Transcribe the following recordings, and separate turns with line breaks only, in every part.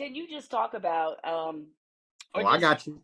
can you just talk about or
I
just
got you.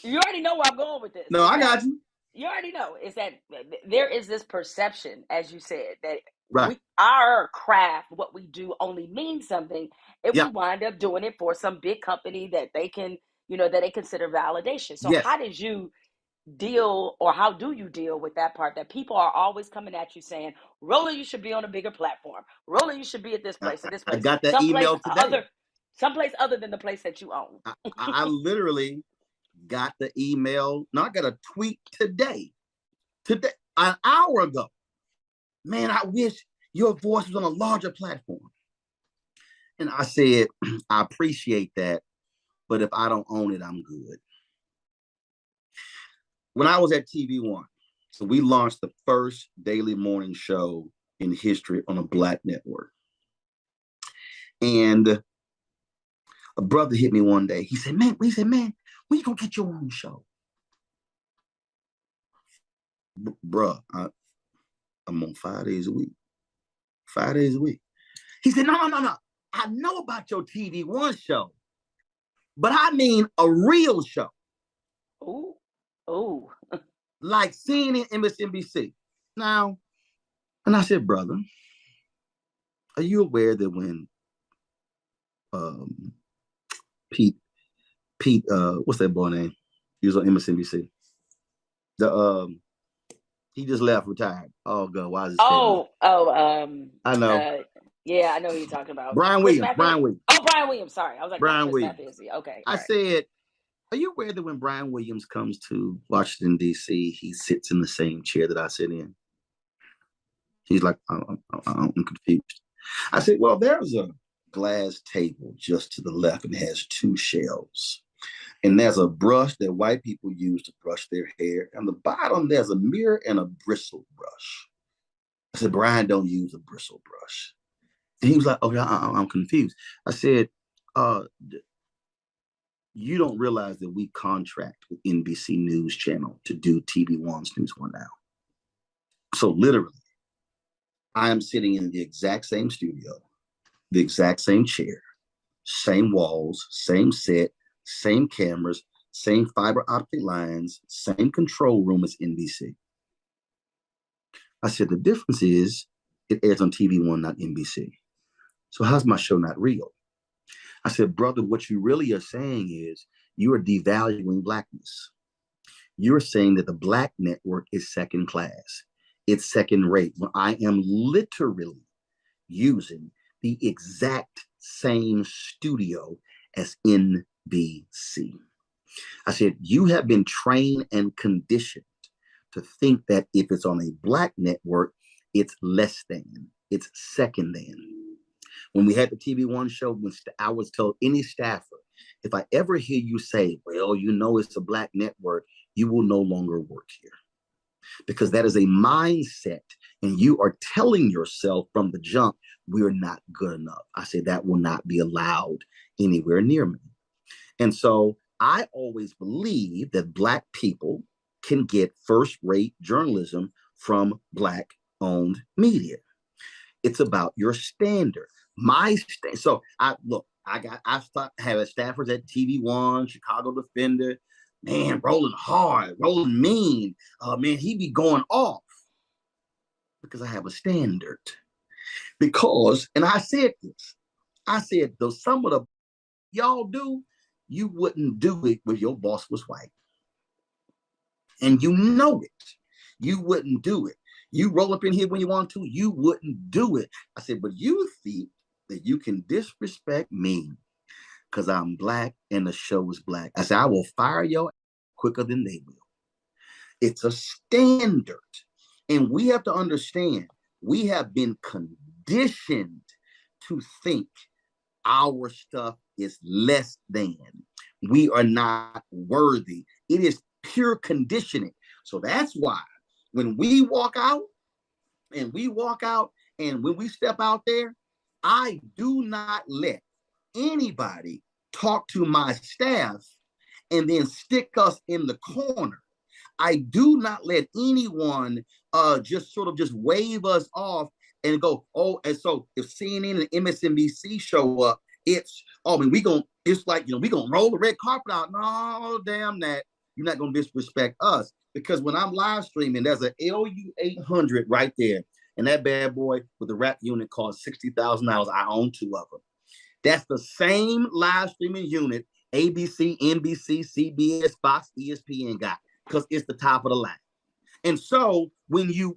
you already know where I'm going with this.
No, I got you.
You already know is that there is this perception, as you said, that
Right.
our craft, what we do, only means something if we
Yeah.
wind up doing it for some big company that they can, that they consider validation. So
Yes.
how did you deal, or how do you deal with that part that people are always coming at you saying, Roland, you should be on a bigger platform. Roland, you should be at this place, at this
I
place,
got that email today.
someplace other than the place that you own.
I literally got the email. No, I got a tweet today, an hour ago. Man, I wish your voice was on a larger platform. And I said, I appreciate that, but if I don't own it, I'm good. When I was at TV One, so we launched the first daily morning show in history on a Black network. And a brother hit me one day. He said, man, when you gonna get your own show? Bruh, I'm on 5 days a week. 5 days a week. He said, no. I know about your TV One show, but I mean a real show.
Oh.
Like CNN, MSNBC. Now, and I said, brother, are you aware that when Pete, what's that boy name? He was on MSNBC. He just left, retired. Oh God, why is this?
I
know.
Yeah, I know who you're talking about.
Brian Williams.
Oh, Brian Williams. Sorry, I was like,
Brian Williams.
Matthews. Okay.
I said, are you aware that when Brian Williams comes to Washington D.C., he sits in the same chair that I sit in? He's like, I'm confused. I said, well, there's a glass table just to the left and it has 2 shelves. And there's a brush that white people use to brush their hair. And the bottom, there's a mirror and a bristle brush. I said, Brian don't use a bristle brush. And he was like, okay, I'm confused. I said, you don't realize that we contract with NBC News Channel to do TV One's News One Now. So literally, I am sitting in the exact same studio, the exact same chair, same walls, same set, same cameras, same fiber optic lines, same control room as NBC. I said, the difference is it airs on TV One, not NBC. So how's my show not real? I said, brother, what you really are saying is you are devaluing Blackness. You're saying that the Black network is second class. It's second rate. When I am literally using the exact same studio as NBC. I said, you have been trained and conditioned to think that if it's on a Black network, it's less than, it's second than. When we had the TV One show, I was told any staffer, if I ever hear you say, well, it's a Black network, you will no longer work here. Because that is a mindset, and you are telling yourself from the jump, we're not good enough. I said, that will not be allowed anywhere near me. And so I always believe that Black people can get first-rate journalism from Black-owned media. It's about your standard. So I have staffers at TV One, Chicago Defender. Man, Roland hard, Roland mean. Man, he be going off because I have a standard. Because, and I said this, though some of the y'all do, you wouldn't do it if your boss was white. And you know it. You wouldn't do it. You roll up in here when you want to, you wouldn't do it. I said, but you think that you can disrespect me because I'm Black and the show is Black. I said, I will fire your quicker than they will. It's a standard. And we have to understand, we have been conditioned to think our stuff is less than. We are not worthy. It is pure conditioning. So that's why when we walk out and when we step out there, I do not let anybody talk to my staff and then stick us in the corner. I do not let anyone just wave us off and go, oh, and so if CNN and MSNBC show up, It's like, we're going to roll the red carpet out. No, damn that. You're not going to disrespect us. Because when I'm live streaming, there's an LU800 right there. And that bad boy with the rap unit costs $60,000. I own 2 of them. That's the same live streaming unit ABC, NBC, CBS, Fox, ESPN got, because it's the top of the line. And so when you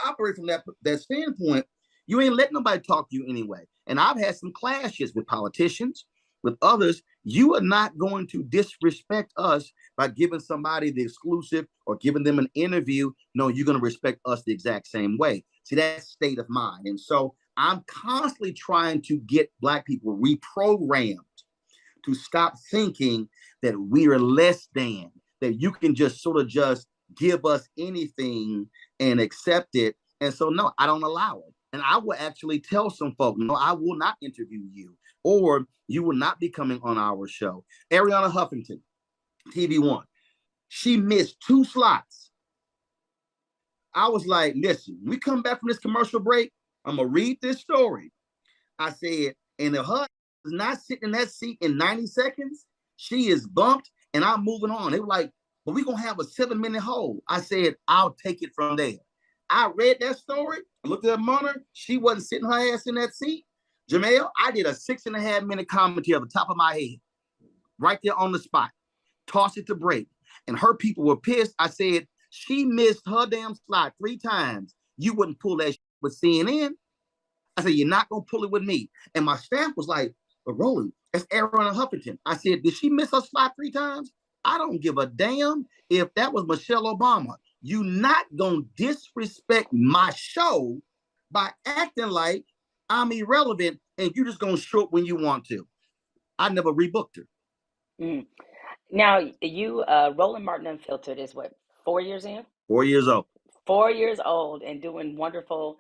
operate from that standpoint, you ain't letting nobody talk to you anyway. And I've had some clashes with politicians, with others. You are not going to disrespect us by giving somebody the exclusive or giving them an interview. No, you're going to respect us the exact same way. See, that's state of mind. And so I'm constantly trying to get Black people reprogrammed to stop thinking that we are less than, that you can just sort of just give us anything and accept it. And so, no, I don't allow it. And I will actually tell some folk, no, I will not interview you, or you will not be coming on our show. Ariana Huffington, TV One, she missed 2 slots. I was like, listen, we come back from this commercial break, I'm going to read this story. I said, and if her is not sitting in that seat in 90 seconds, she is bumped and I'm moving on. They were like, but we're going to have a 7-minute hold. I said, I'll take it from there. I read that story, looked at her monitor. She wasn't sitting her ass in that seat. Jemele, I did a 6.5-minute commentary at the top of my head, right there on the spot. Toss it to break. And her people were pissed. I said, she missed her damn slot 3 times. You wouldn't pull that shit with CNN. I said, you're not going to pull it with me. And my staff was like, but Roland, that's Ariana Huffington. I said, did she miss her slot 3 times? I don't give a damn if that was Michelle Obama. You not going to disrespect my show by acting like I'm irrelevant and you just going to show up when you want to. I never rebooked her.
Mm. Now, you, Roland Martin Unfiltered is what, 4 years in?
4 years old.
4 years old and doing wonderful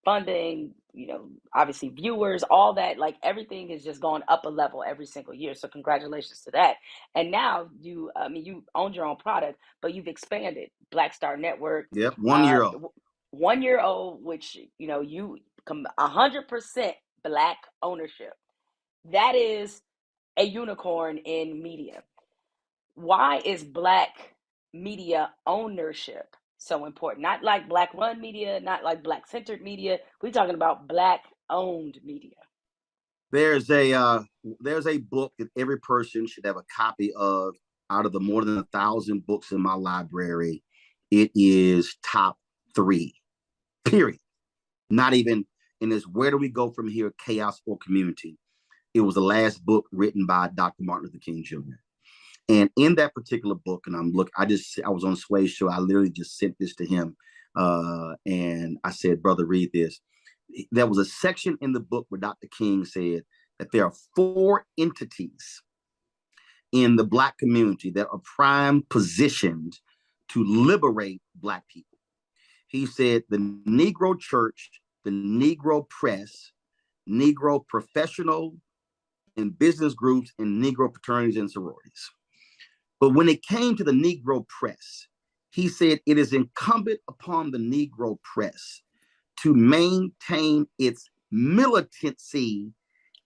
funding, obviously viewers, all that, like everything is just going up a level every single year. So congratulations to that. And now you owned your own product, but you've expanded Black Star Network.
Yep, 1 year old.
1 year old, which, you come 100% Black ownership. That is a unicorn in media. Why is Black media ownership so important? Not like Black run media, not like Black centered media. We're talking about Black owned media.
There's a book that every person should have a copy of. Out of the more than 1,000 books in my library, it is top 3, period. Not even in this, where do we go from here, chaos or community? It was the last book written by Dr. Martin Luther King Jr. And in that particular book, and I was on Sway's show. I literally just sent this to him. And I said, brother, read this. There was a section in the book where Dr. King said that there are 4 entities in the Black community that are prime positioned to liberate Black people. He said the Negro church, the Negro press, Negro professional and business groups, and Negro fraternities and sororities. But when it came to the Negro press, he said it is incumbent upon the Negro press to maintain its militancy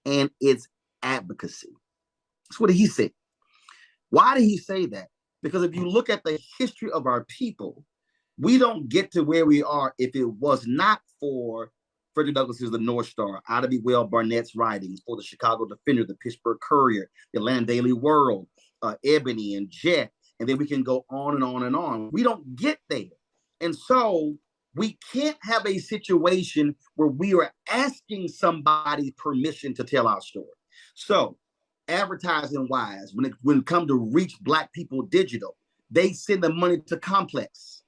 and its advocacy. That's what he said. Why did he say that? Because if you look at the history of our people, we don't get to where we are if it was not for Frederick Douglass's The North Star, Ida B. Well Barnett's writings, for the Chicago Defender, the Pittsburgh Courier, the Atlanta Daily World, Ebony and Jet, and then we can go on and on and on. We don't get there. And so we can't have a situation where we are asking somebody permission to tell our story. So advertising wise, when it comes to reach Black people digital, they send the money to Complex.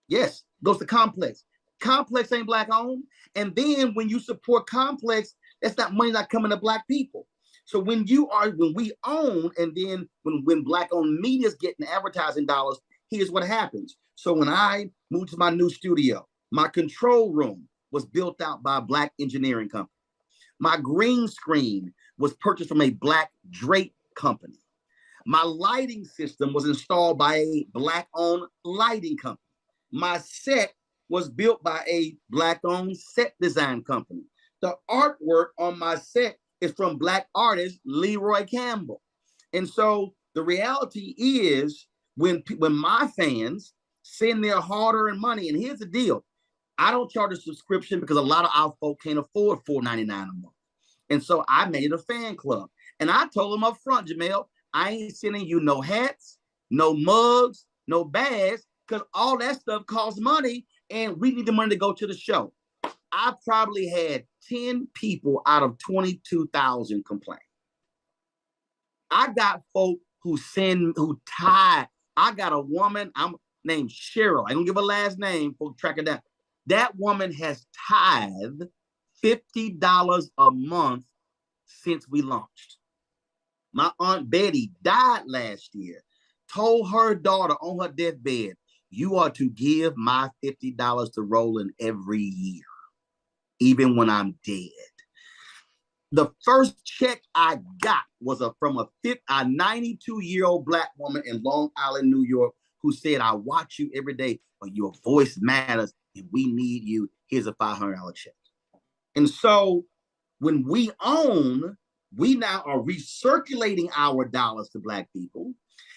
Yes, goes to Complex. Complex ain't Black owned. And then when you support Complex, that's not money not coming to Black people. So when we own, and then when Black owned media is getting advertising dollars, here's what happens. So when I moved to my new studio, my control room was built out by a Black engineering company. My green screen was purchased from a Black drape company. My lighting system was installed by a Black-owned lighting company. My set was built by a Black-owned set design company. The artwork on my set is from Black artist Leroy Campbell. And so the reality is when my fans send their hard-earned money, and here's the deal, I don't charge a subscription because a lot of our folk can't afford $4.99 a month. And so I made a fan club. And I told them up front, Jemele, I ain't sending you no hats, no mugs, no bags, because all that stuff costs money, and we need the money to go to the show. I probably had 10 people out of 22,000 complain. I got folk who tied. I got a woman, I'm named Cheryl. I don't give a last name, folks track it down. That woman has tithed $50 a month since we launched. My Aunt Betty died last year, told her daughter on her deathbed, you are to give my $50 to Roland every year, even when I'm dead. The first check I got was from a 92-year-old Black woman in Long Island, New York, who said, I watch you every day, but your voice matters, and we need you. Here's a $500 check. And so when we own, we now are recirculating our dollars to Black people.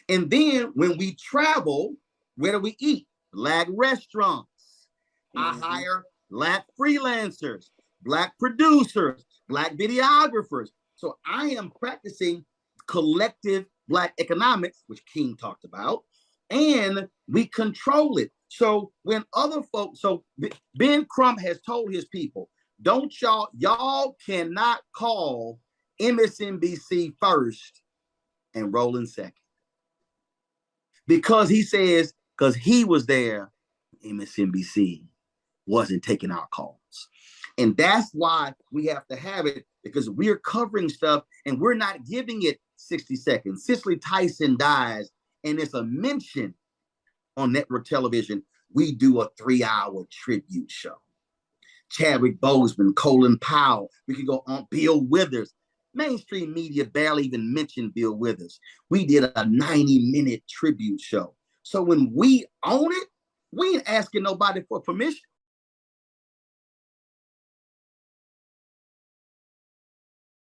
And then when we travel, where do we eat? Black restaurants. I hire Black freelancers, Black producers, Black videographers. So I am practicing collective Black economics, which King talked about, and we control it. So when other folks, so Ben Crump has told his people, don't y'all cannot call MSNBC first and Roland second. Because he says, because he was there, MSNBC wasn't taking our calls. And that's why we have to have it, because we're covering stuff and we're not giving it 60 seconds. Cicely Tyson dies and it's a mention on network television. We do a 3-hour tribute show. Chadwick Boseman, Colin Powell. We could go on Bill Withers. Mainstream media barely even mentioned Bill Withers. We did a 90-minute tribute show. So when we own it, we ain't asking nobody for permission.